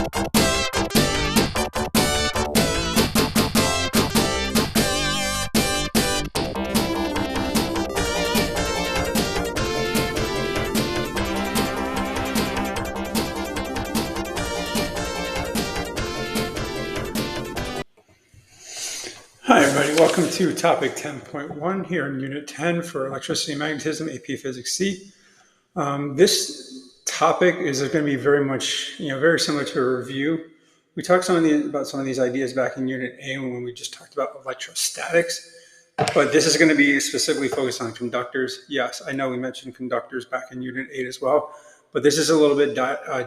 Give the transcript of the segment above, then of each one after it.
Hi everybody, welcome to topic 10.1 here in Unit 10 for Electricity and Magnetism, AP Physics C. This topic is going to be very much, very similar to a review. We talked about some of these ideas back in Unit A when we just talked about electrostatics, but this is going to be specifically focused on conductors. Yes, I know we mentioned conductors back in Unit 8 as well, but this is a little bit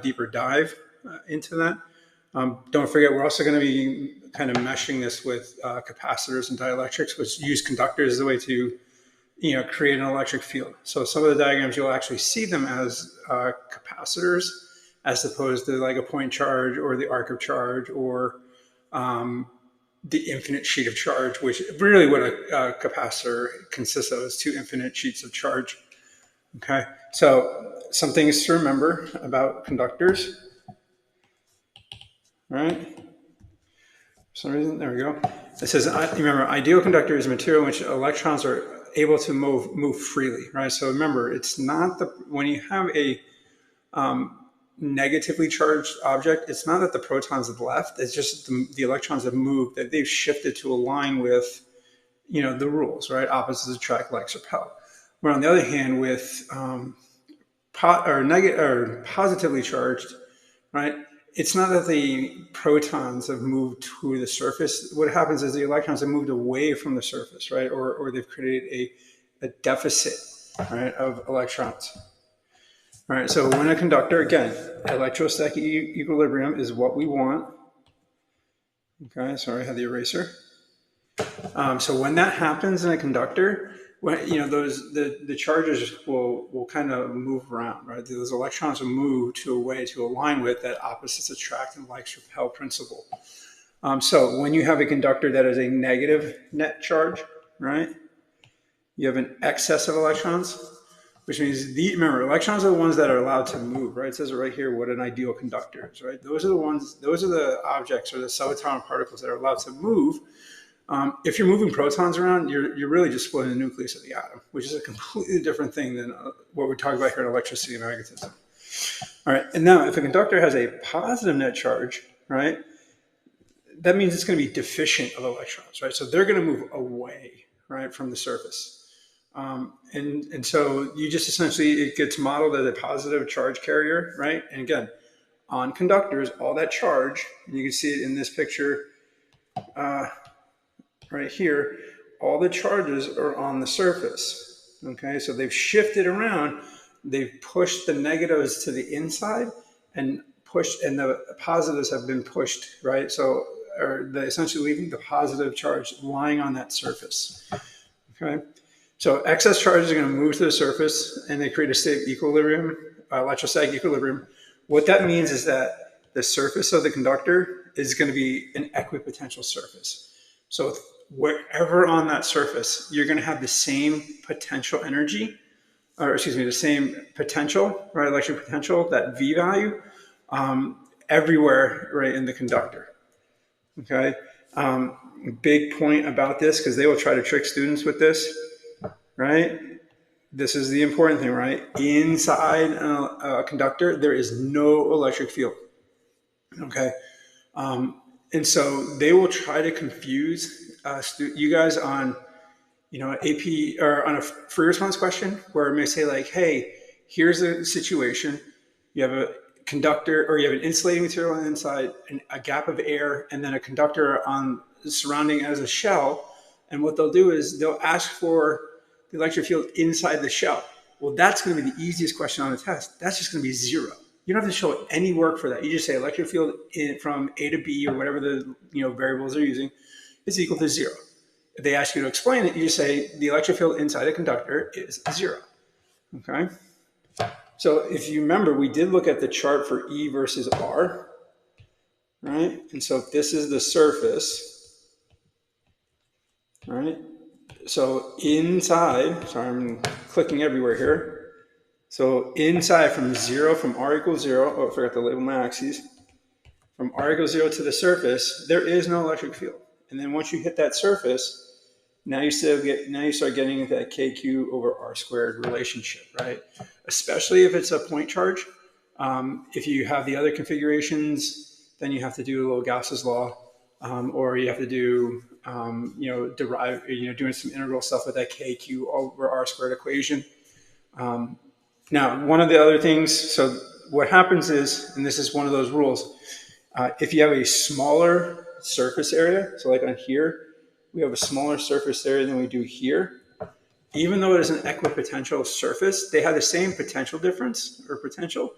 deeper dive into that. Don't forget, we're also going to be kind of meshing this with capacitors and dielectrics, which use conductors as a way to, create an electric field. So some of the diagrams, you'll actually see them as capacitors, as opposed to like a point charge or the arc of charge or the infinite sheet of charge, which really what a capacitor consists of is two infinite sheets of charge. Okay, so some things to remember about conductors. Right? For some reason, there we go. It says, remember, ideal conductor is a material in which electrons are able to move freely, right? So remember, it's not when you have a negatively charged object, it's not that the protons have left, it's just the electrons have moved, that they've shifted to align with, the rules, right? Opposites attract, likes repel. Where on the other hand, with positively charged, right? It's not that the protons have moved to the surface. What happens is the electrons have moved away from the surface, right? Or they've created a deficit, right, of electrons. All right, so when a conductor, again, electrostatic equilibrium is what we want. Okay, sorry, I had the eraser. So when that happens in a conductor, the charges will kind of move around, right? Those electrons will move to a way to align with that opposites attract and likes repel principle. So when you have a conductor that is a negative net charge, right? You have an excess of electrons, which means remember, electrons are the ones that are allowed to move, right? It says it right here what an ideal conductor is, right? Those are the objects or the subatomic particles that are allowed to move. If you're moving protons around, you're really just splitting the nucleus of the atom, which is a completely different thing than what we're talking about here in electricity and magnetism. All right, and now if a conductor has a positive net charge, right, that means it's going to be deficient of electrons, right? So they're going to move away, right, from the surface. And so you just essentially, it gets modeled as a positive charge carrier, right? And again, on conductors, all that charge, and you can see it in this picture, right here, all the charges are on the surface. Okay, so they've shifted around, they've pushed the negatives to the inside and the positives have been pushed, right? So they're essentially leaving the positive charge lying on that surface. Okay, so excess charges are going to move to the surface and they create a state of equilibrium, electrostatic equilibrium. What that means is that the surface of the conductor is going to be an equipotential surface. So wherever on that surface, you're going to have the same potential energy, the same potential, right, electric potential, that V value, everywhere, right, in the conductor. Okay, big point about this, because they will try to trick students with this, right? This is the important thing, right? Inside a conductor, there is no electric field. Okay, and so they will try to confuse you guys on, AP or on a free response question where it may say like, hey, here's the situation. You have a conductor or you have an insulating material on the inside, a gap of air, and then a conductor on surrounding as a shell. And what they'll do is they'll ask for the electric field inside the shell. Well, that's going to be the easiest question on the test. That's just going to be 0. You don't have to show any work for that. You just say electric field from A to B or whatever the variables they're using is equal to 0. If they ask you to explain it, you just say the electric field inside a conductor is 0. Okay. So if you remember, we did look at the chart for E versus R, right? And so if this is the surface, right? So inside, sorry, I'm clicking everywhere here. So inside from 0, from R equals 0, oh, I forgot to label my axes. from r equals 0 to the surface, there is no electric field. And then once you hit that surface, now you start getting into that kq over r squared relationship, right? Especially if it's a point charge. If you have the other configurations, then you have to do a little Gauss's law, or you have to do doing some integral stuff with that kq over r squared equation. Now, one of the other things, so what happens is, and this is one of those rules, if you have a smaller surface area, so like on here, we have a smaller surface area than we do here. Even though it is an equipotential surface, they have the same potential difference or potential,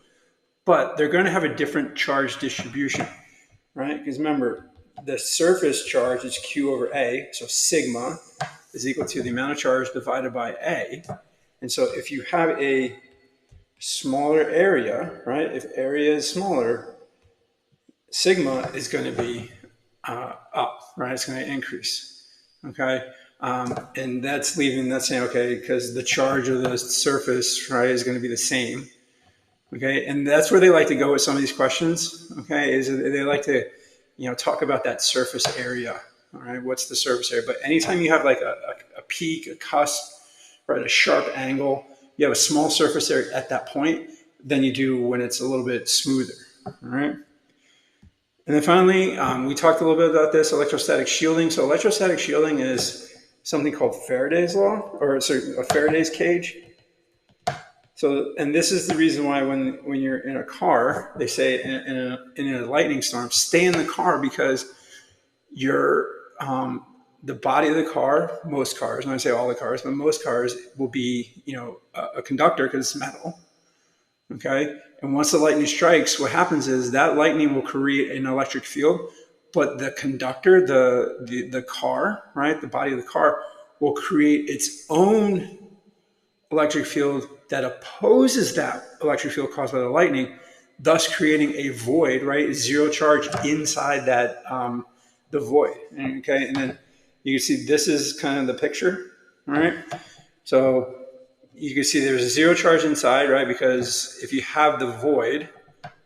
but they're going to have a different charge distribution, right? Because remember, the surface charge is Q over A, so sigma is equal to the amount of charge divided by A. And so if you have a smaller area, right, if area is smaller, sigma is going to be up, right? It's going to increase. Okay, and that's saying, okay, because the charge of the surface, right, is going to be the same. Okay, and that's where they like to go with some of these questions. Okay, is they like to, talk about that surface area. All right, what's the surface area? But anytime you have like a peak, a cusp, right, a sharp angle, you have a small surface area at that point than you do when it's a little bit smoother. All right. And then finally, we talked a little bit about this, electrostatic shielding. So electrostatic shielding is something called Faraday's law, or sorry, a Faraday's cage. So, and this is the reason why when you're in a car, they say in a lightning storm, stay in the car, because the body of the car, most cars, and I say all the cars, but most cars will be, a conductor because it's metal. Okay. And once the lightning strikes, what happens is that lightning will create an electric field, but the conductor, the car, right, the body of the car will create its own electric field that opposes that electric field caused by the lightning, thus creating a void, right, zero charge inside that, the void. Okay. And then you can see this is kind of the picture, right? So you can see there's a zero charge inside, right? Because if you have the void,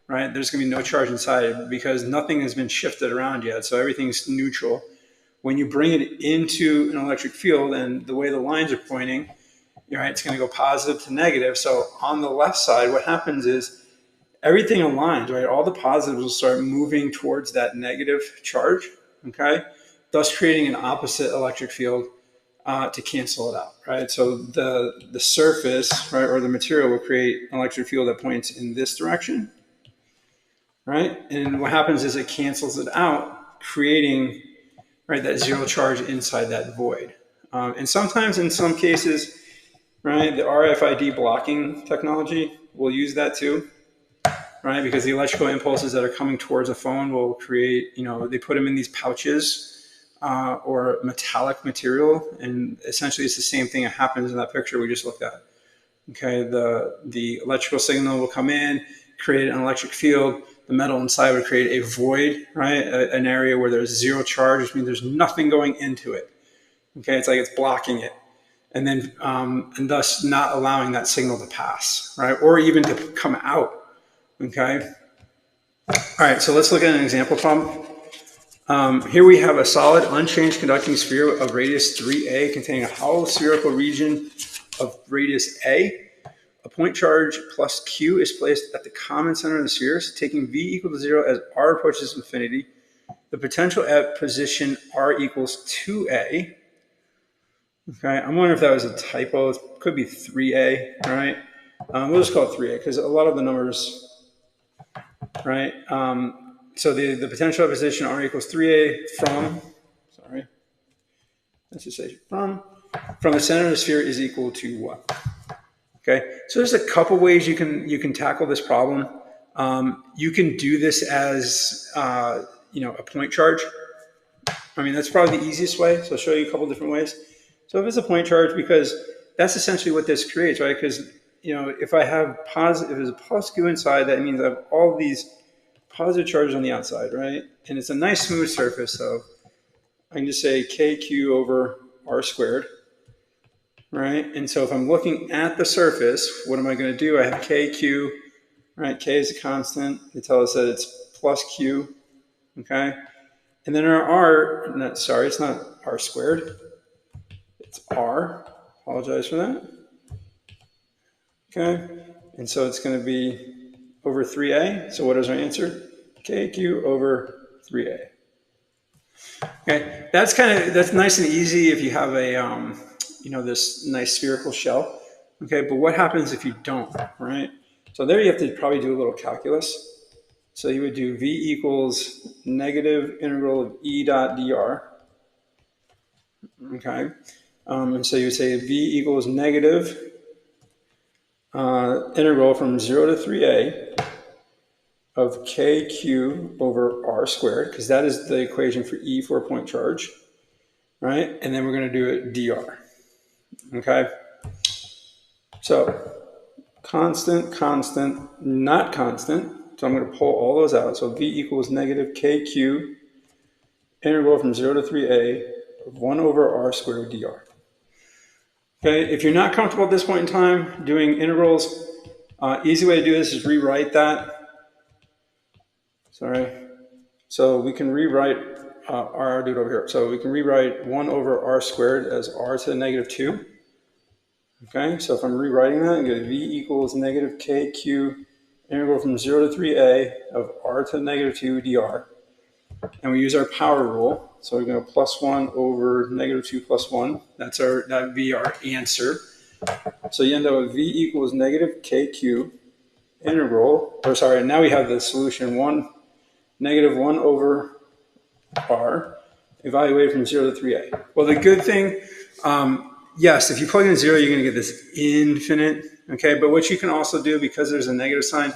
right, there's going to be no charge inside because nothing has been shifted around yet. So everything's neutral. When you bring it into an electric field and the way the lines are pointing, right, it's going to go positive to negative. So on the left side, what happens is everything aligns, right? All the positives will start moving towards that negative charge, okay? Thus creating an opposite electric field to cancel it out, right? So the surface, right, or the material will create an electric field that points in this direction, right? And what happens is it cancels it out, creating, right, that zero charge inside that void. And sometimes in some cases, right, the RFID blocking technology will use that too, right? Because the electrical impulses that are coming towards a phone will create, they put them in these pouches, or metallic material, and essentially it's the same thing that happens in that picture we just looked at. Okay, the electrical signal will come in, create an electric field. The metal inside would create a void, right? An area where there's zero charge, which means there's nothing going into it. Okay, it's like it's blocking it, and then and thus not allowing that signal to pass, right, or even to come out. Okay. All right, so let's look at an example problem. Here we have a solid, unchanged conducting sphere of radius 3a containing a hollow spherical region of radius a. A point charge plus q is placed at the common center of the spheres, taking v equal to 0 as r approaches infinity. The potential at position r equals 2a. Okay, I'm wondering if that was a typo. It could be 3a, all right? We'll just call it 3a because a lot of the numbers, right? So the potential at position r equals 3a from, sorry, let's just say from the center of the sphere is equal to what? Okay, so there's a couple ways you can tackle this problem. You can do this as a point charge. I mean, that's probably the easiest way. So I'll show you a couple different ways. So if it's a point charge, because that's essentially what this creates, right? Because if I have positive, if there's a plus q inside, that means I have all these positive charges on the outside, right? And it's a nice smooth surface, so I can just say kq over r squared, right? And so if I'm looking at the surface, what am I going to do? I have kq, right? K is a constant. They tell us that it's plus q okay? And then our R, no, sorry, it's not R squared, it's R, apologize for that, okay? And so it's gonna be over 3A, so what is our answer? KQ over 3A. Okay, that's nice and easy if you have a, this nice spherical shell, okay? But what happens if you don't, right? So there you have to probably do a little calculus. So you would do V equals negative integral of E dot dr, okay? And so you would say V equals negative integral from 0 to 3A of KQ over R squared, because that is the equation for E for a point charge, right? And then we're going to do it dr, okay? So constant, constant, not constant. So I'm going to pull all those out. So V equals negative KQ integral from 0 to 3A of 1 over R squared dr. Okay, if you're not comfortable at this point in time doing integrals, easy way to do this is rewrite that. Sorry. So we can rewrite I'll do it over here. So we can rewrite 1 over R squared as R to the negative 2. Okay, so if I'm rewriting that, I'm going to V equals negative KQ integral from 0 to 3A of R to the negative 2 dr. And we use our power rule. So we're going to plus 1 over negative 2 plus 1. That would be our answer. So you end up with V equals negative KQ integral, or sorry, now we have the solution negative 1 over R evaluated from 0 to 3A. Well, the good thing, yes, if you plug in 0, you're going to get this infinite, okay? But what you can also do, because there's a negative sign,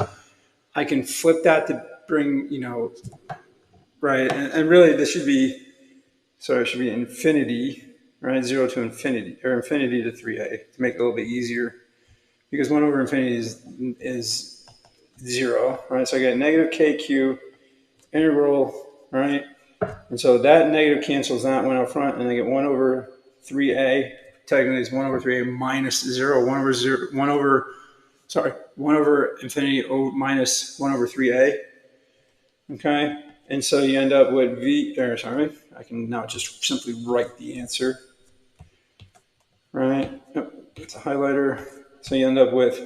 I can flip that to bring, right? And really this should be, sorry, it should be infinity, right? 0 to infinity, or infinity to 3A to make it a little bit easier, because 1 over infinity is 0, right? So I get negative KQ integral, right? And so that negative cancels that one out front, and I get 1 over 3A. Technically, it's 1 over 3A minus 0. 1 over infinity minus 1 over 3A. Okay? And so you end up with I can now just simply write the answer. Right? It's a highlighter. So you end up with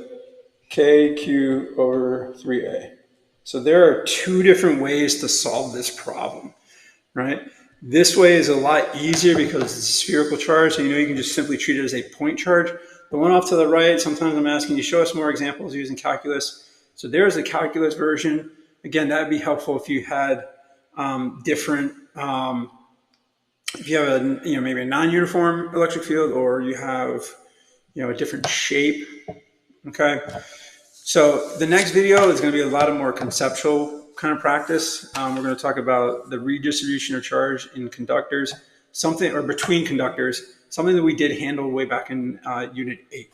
KQ over 3A. So there are 2 different ways to solve this problem. Right? This way is a lot easier because it's a spherical charge, so you can just simply treat it as a point charge. The one off to the right, sometimes I'm asking you, show us more examples using calculus. So there's a calculus version. Again, that would be helpful if you had different, if you have maybe a non-uniform electric field, or you have a different shape. Okay. So the next video is going to be a lot of more conceptual kind of practice. We're going to talk about the redistribution of charge in conductors, or between conductors, something that we did handle way back in Unit 8.